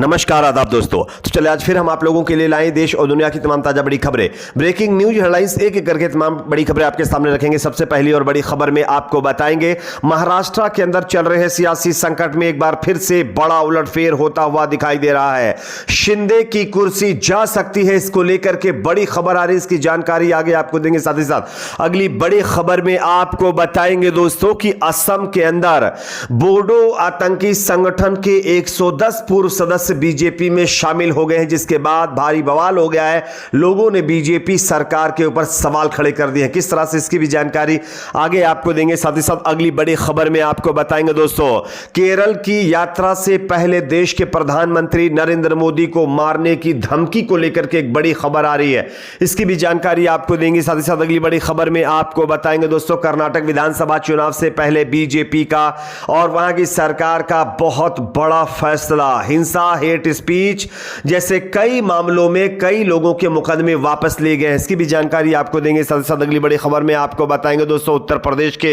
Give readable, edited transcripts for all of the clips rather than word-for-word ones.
नमस्कार आदाब दोस्तों। तो चलिए आज फिर हम आप लोगों के लिए लाए देश और दुनिया की तमाम ताजा बड़ी खबरें, ब्रेकिंग न्यूज हेडलाइंस, एक एक करके तमाम बड़ी खबरें आपके सामने रखेंगे। सबसे पहली और बड़ी खबर में आपको बताएंगे महाराष्ट्र के अंदर चल रहे सियासी संकट में एक बार फिर से बड़ा उलटफेर होता हुआ दिखाई दे रहा है। शिंदे की कुर्सी जा सकती है, इसको लेकर के बड़ी खबर आ रही है, इसकी जानकारी आगे आपको देंगे। साथ ही साथ अगली बड़ी खबर में आपको बताएंगे दोस्तों कि असम के अंदर बोडो आतंकी संगठन के 110 पूर्व सदस्य बीजेपी में शामिल हो गए हैं, जिसके बाद भारी बवाल हो गया है। लोगों ने बीजेपी सरकार के ऊपर सवाल खड़े कर दिए हैं। किस तरह से, इसकी भी जानकारी आगे आपको देंगे। साथ ही साथ अगली बड़ी खबर में आपको बताएंगे दोस्तों, केरल की यात्रा से पहले देश के प्रधानमंत्री नरेंद्र मोदी को मारने की धमकी को लेकर के एक बड़ी खबर आ रही है, इसकी भी जानकारी आपको देंगे। साथ ही साथ अगली बड़ी खबर में आपको बताएंगे दोस्तों, कर्नाटक विधानसभा चुनाव से पहले बीजेपी का और वहां की सरकार का बहुत बड़ा फैसला, हिंसा, हेट स्पीच जैसे कई मामलों में कई लोगों के मुकदमे वापस लिए गए हैं, इसकी भी जानकारी आपको देंगे। साथ ही साथ अगली बड़ी खबर में आपको बताएंगे दोस्तों, उत्तर प्रदेश के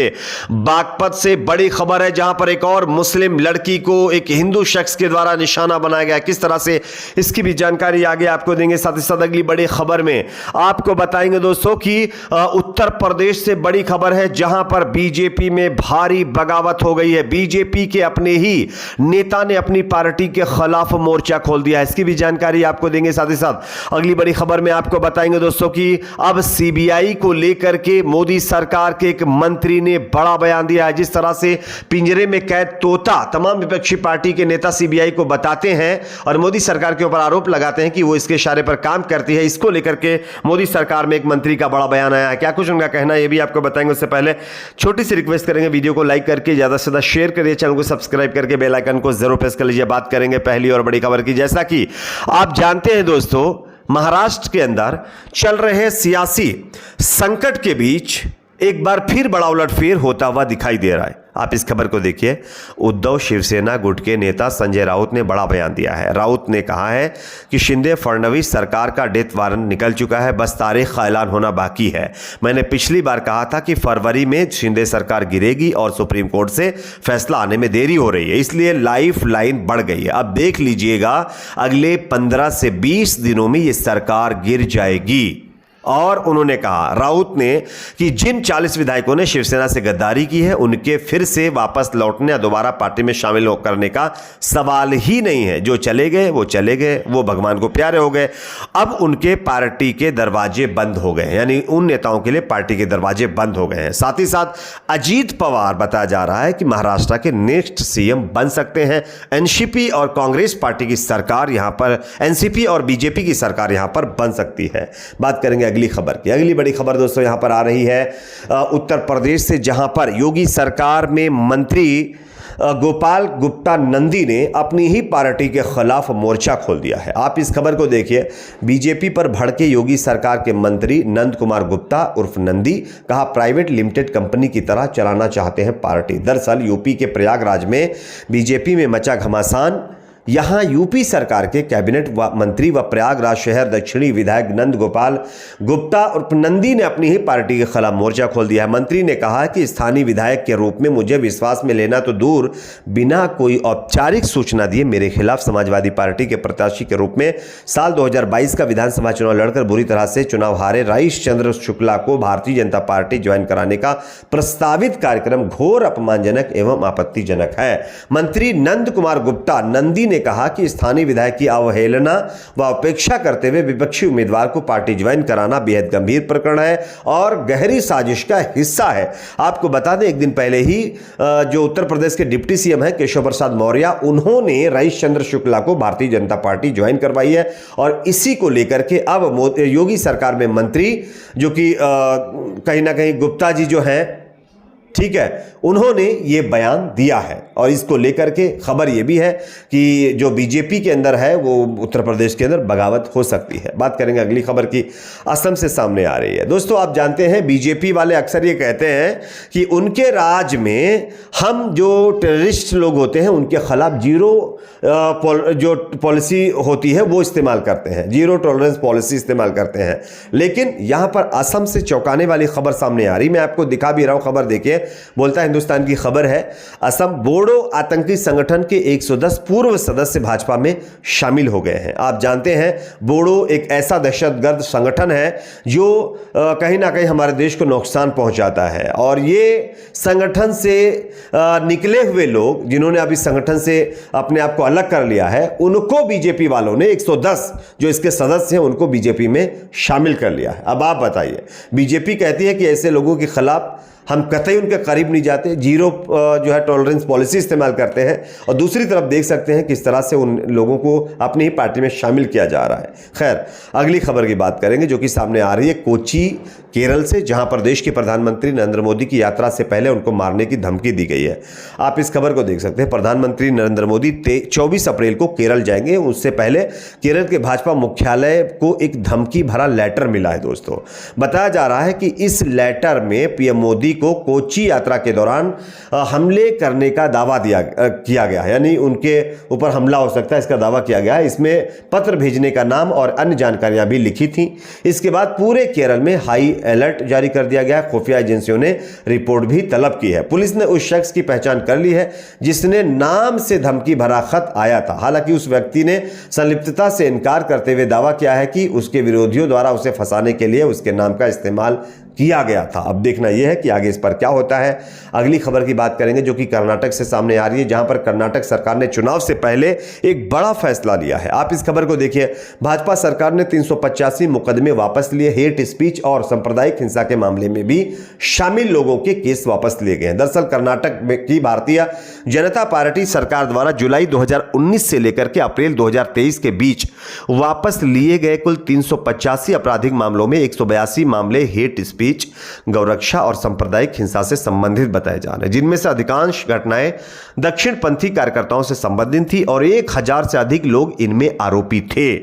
बागपत से बड़ी खबर है, जहां पर एक और मुस्लिम लड़की को एक हिंदू शख्स के द्वारा निशाना बनाया गया, किस तरह से, इसकी भी जानकारी आगे आपको देंगे। साथ ही साथ अगली बड़ी खबर में आपको बताएंगे दोस्तों कि उत्तर प्रदेश से बड़ी खबर है, जहां पर बीजेपी में भारी बगावत हो गई है। बीजेपी के अपने ही नेता ने अपनी पार्टी के खिलाफ मोर्चा खोल दिया है, इसकी भी जानकारी आपको देंगे। साथ ही साथ अगली बड़ी खबर में आपको बताएंगे दोस्तों कि अब सीबीआई को लेकर के मोदी सरकार के एक मंत्री ने बड़ा बयान दिया है। जिस तरह से पिंजरे में कैद तोता तमाम विपक्षी पार्टी के नेता सीबीआई को बताते हैं और मोदी सरकार के ऊपर आरोप लगाते हैं कि वो इसके इशारे पर काम करती है, इसको लेकर के मोदी सरकार में एक मंत्री का बड़ा बयान आया है। क्या कुछ उनका कहना है, ये भी आपको बताएंगे। उससे पहले छोटी सी रिक्वेस्ट करेंगे, वीडियो को लाइक करके ज्यादा से ज्यादा शेयर करिए, चैनल को सब्सक्राइब करके बेल आइकन को जरूर प्रेस कर लीजिए। बात करेंगे पहली और बड़ी खबर की। जैसा कि आप जानते हैं दोस्तों, महाराष्ट्र के अंदर चल रहे सियासी संकट के बीच एक बार फिर बड़ा उलटफेर होता हुआ दिखाई दे रहा है। आप इस खबर को देखिए। उद्धव शिवसेना गुट के नेता संजय राउत ने बड़ा बयान दिया है। राउत ने कहा है कि शिंदे फडणवीस सरकार का डेथ वारंट निकल चुका है, बस तारीख का ऐलान होना बाकी है। मैंने पिछली बार कहा था कि फरवरी में शिंदे सरकार गिरेगी और सुप्रीम कोर्ट से फैसला आने में देरी हो रही है, इसलिए लाइफ लाइन बढ़ गई है। अब देख लीजिएगा, अगले 15 से 20 दिनों में यह सरकार गिर जाएगी। और उन्होंने कहा, राउत ने, कि जिन 40 विधायकों ने शिवसेना से गद्दारी की है उनके फिर से वापस लौटने या दोबारा पार्टी में शामिल करने का सवाल ही नहीं है। जो चले गए वो चले गए, वो भगवान को प्यारे हो गए। अब उनके पार्टी के दरवाजे बंद हो गए, यानी उन नेताओं के लिए पार्टी के दरवाजे बंद हो गए हैं। साथ ही साथ अजीत पवार बताया जा रहा है कि महाराष्ट्र के नेक्स्ट सीएम बन सकते हैं। एनसीपी और कांग्रेस पार्टी की सरकार यहां पर, एनसीपी और बीजेपी की सरकार यहां पर बन सकती है। बात करेंगे अगली खबर की। अगली बड़ी खबर दोस्तों यहां पर आ रही है उत्तर प्रदेश से, जहां पर योगी सरकार में मंत्री गोपाल गुप्ता नंदी ने अपनी ही पार्टी के खिलाफ मोर्चा खोल दिया है। आप इस खबर को देखिए। बीजेपी पर भड़के योगी सरकार के मंत्री नंद कुमार गुप्ता उर्फ नंदी, कहा प्राइवेट लिमिटेड कंपनी की तरह चलाना चाहते हैं पार्टी। दरअसल यूपी के प्रयागराज में बीजेपी में मचा घमासान। यहां यूपी सरकार के कैबिनेट मंत्री व प्रयागराज शहर दक्षिणी विधायक नंद गोपाल गुप्ता उर्फ नंदी ने अपनी ही पार्टी के खिलाफ मोर्चा खोल दिया है। मंत्री ने कहा कि स्थानीय विधायक के रूप में मुझे विश्वास में लेना तो दूर, बिना कोई औपचारिक सूचना दिए मेरे खिलाफ समाजवादी पार्टी के प्रत्याशी के रूप में साल 2022 का विधानसभा चुनाव लड़कर बुरी तरह से चुनाव हारे रईश चंद्र शुक्ला को भारतीय जनता पार्टी ज्वाइन कराने का प्रस्तावित कार्यक्रम घोर अपमानजनक एवं आपत्तिजनक है। मंत्री नंद कुमार गुप्ता नंदी ने कहा कि स्थानीय विधायक की अवहेलना व उपेक्षा करते हुए विपक्षी उम्मीदवार को पार्टी ज्वाइन कराना बेहद गंभीर प्रकरण है और गहरी साजिश का हिस्सा है। आपको बता दें, एक दिन पहले ही जो उत्तर प्रदेश के डिप्टी सीएम है केशव प्रसाद मौर्य, उन्होंने रईश चंद्र शुक्ला को भारतीय जनता पार्टी ज्वाइन करवाई है और इसी को लेकर के अब योगी सरकार में मंत्री, जो कि कहीं ना कहीं गुप्ता जी जो है, ठीक है, उन्होंने ये बयान दिया है। और इसको लेकर के खबर ये भी है कि जो बीजेपी के अंदर है वो उत्तर प्रदेश के अंदर बगावत हो सकती है। बात करेंगे अगली खबर की। असम से सामने आ रही है दोस्तों। आप जानते हैं बीजेपी वाले अक्सर ये कहते हैं कि उनके राज में हम जो टेररिस्ट लोग होते हैं उनके खिलाफ जो पॉलिसी होती है वो इस्तेमाल करते हैं, जीरो टॉलरेंस पॉलिसी इस्तेमाल करते हैं। लेकिन यहां पर असम से चौंकाने वाली खबर सामने आ रही, मैं आपको दिखा भी रहा हूं। खबर देखिए, बोलता है हिंदुस्तान की खबर है, असम बोडो आतंकी संगठन के 110 पूर्व सदस्य भाजपा में शामिल हो गए हैं। आप जानते हैं बोडो एक ऐसा दहशतगर्द संगठन है जो कहीं ना कहीं हमारे देश को नुकसान पहुंचाता है, और ये संगठन से निकले हुए लोग जिन्होंने अब इस संगठन से अपने आप को अलग कर लिया है, उनको बीजेपी वालों ने 110 जो इसके सदस्य हैं उनको बीजेपी में शामिल कर लिया है। अब आप बताइए, बीजेपी कहती है कि ऐसे लोगों के खिलाफ हम कतई उनके करीब नहीं जाते, जीरो जो है टॉलरेंस पॉलिसी इस्तेमाल करते हैं, और दूसरी तरफ देख सकते हैं किस तरह से उन लोगों को अपनी ही पार्टी में शामिल किया जा रहा है। खैर, अगली खबर की बात करेंगे जो कि सामने आ रही है कोची केरल से, जहां प्रदेश के प्रधानमंत्री नरेंद्र मोदी की यात्रा से पहले उनको मारने की धमकी दी गई है। आप इस खबर को देख सकते हैं। प्रधानमंत्री नरेंद्र मोदी 24 अप्रैल को केरल जाएंगे। उससे पहले केरल के भाजपा मुख्यालय को एक धमकी भरा लेटर मिला है। दोस्तों, बताया जा रहा है कि इस लेटर में पीएम मोदी को कोची यात्रा के दौरान हमले करने का दावा किया गया है, यानी उनके ऊपर हमला हो सकता है, इसका दावा किया गया है। इसमें पत्र भेजने का नाम और अन्य जानकारियां भी लिखी थी। इसके बाद पूरे केरल में हाई अलर्ट जारी कर दिया गया। खुफिया एजेंसियों ने रिपोर्ट भी तलब की है। पुलिस ने उस शख्स की पहचान कर ली है जिसने नाम से धमकी भरा खत आया था। हालांकि उस व्यक्ति ने संलिप्तता से इनकार करते हुए दावा किया है कि उसके विरोधियों द्वारा उसे फंसाने के लिए उसके नाम का इस्तेमाल किया गया था। अब देखना यह है कि आगे इस पर क्या होता है। अगली खबर की बात करेंगे जो कि कर्नाटक से सामने आ रही है, जहां पर कर्नाटक सरकार ने चुनाव से पहले एक बड़ा फैसला लिया है। आप इस खबर को देखिए। भाजपा सरकार ने 385 मुकदमे वापस लिए। हेट स्पीच और सांप्रदायिक हिंसा के मामले में भी शामिल लोगों के केस वापस लिए गए हैं। दरअसल कर्नाटक की भारतीय जनता पार्टी सरकार द्वारा जुलाई 2019 से लेकर के अप्रैल 2023 के बीच वापस लिए गए कुल 385 आपराधिक मामलों में 182 मामले हेट स्पीच, गौरक्षा और सांप्रदायिक हिंसा से संबंधित बताए जा रहे हैं, जिनमें से अधिकांश घटनाएं दक्षिणपंथी कार्यकर्ताओं से संबंधित थी और 1000 से अधिक लोग इनमें आरोपी थे।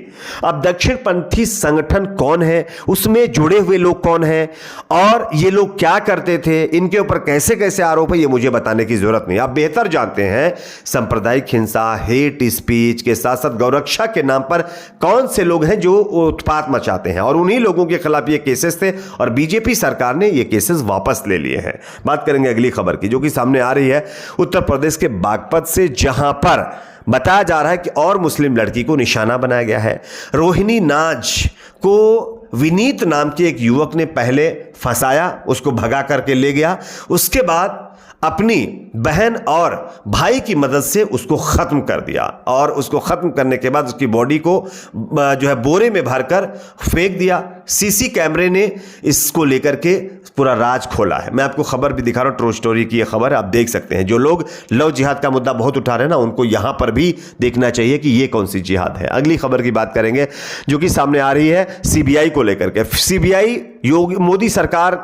अब दक्षिणपंथी संगठन कौन है, उसमें जुड़े हुए लोग कौन हैं और ये लोग क्या करते थे, इनके ऊपर कैसे कैसे आरोप है, ये मुझे बताने की जरूरत नहीं। आप बेहतर जानते हैं सांप्रदायिक हिंसा, हेट स्पीच के साथ साथ गौरक्षा के नाम पर कौन से लोग हैं जो उत्पात मचाते हैं, और उन्हीं लोगों के खिलाफ ये केसेस थे और बीजेपी सरकार ने ये केसेस वापस ले लिए हैं। बात करेंगे अगली खबर की जो कि सामने आ रही है उत्तर प्रदेश के बागपत से, जहां पर बताया जा रहा है कि और मुस्लिम लड़की को निशाना बनाया गया है। रोहिणी नाज को विनीत नाम के एक युवक ने पहले फंसाया, उसको भगा करके ले गया, उसके बाद अपनी बहन और भाई की मदद से उसको खत्म कर दिया, और उसको खत्म करने के बाद उसकी बॉडी को जो है बोरे में भरकर फेंक दिया। सीसी कैमरे ने इसको लेकर के पूरा राज खोला है। मैं आपको खबर भी दिखा रहा हूं, ट्रू स्टोरी की यह खबर आप देख सकते हैं। जो लोग लव जिहाद का मुद्दा बहुत उठा रहे हैं ना, उनको यहां पर भी देखना चाहिए कि यह कौन सी जिहाद है। अगली खबर की बात करेंगे जो कि सामने आ रही है सीबीआई को लेकर के। सीबीआई मोदी सरकार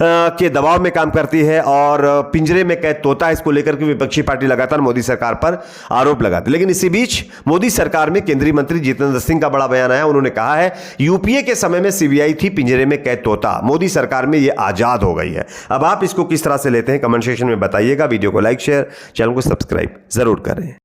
के दबाव में काम करती है और पिंजरे में कैद तोता है, इसको लेकर के विपक्षी पार्टी लगातार मोदी सरकार पर आरोप लगाती है। लेकिन इसी बीच मोदी सरकार में केंद्रीय मंत्री जितेंद्र सिंह का बड़ा बयान आया। उन्होंने कहा है यूपीए के समय में सीबीआई थी पिंजरे में कैद तोता, मोदी सरकार में यह आजाद हो गई है। अब आप इसको किस तरह से लेते हैं कमेंट सेक्शन में बताइएगा। वीडियो को लाइक, शेयर, चैनल को सब्सक्राइब जरूर करें।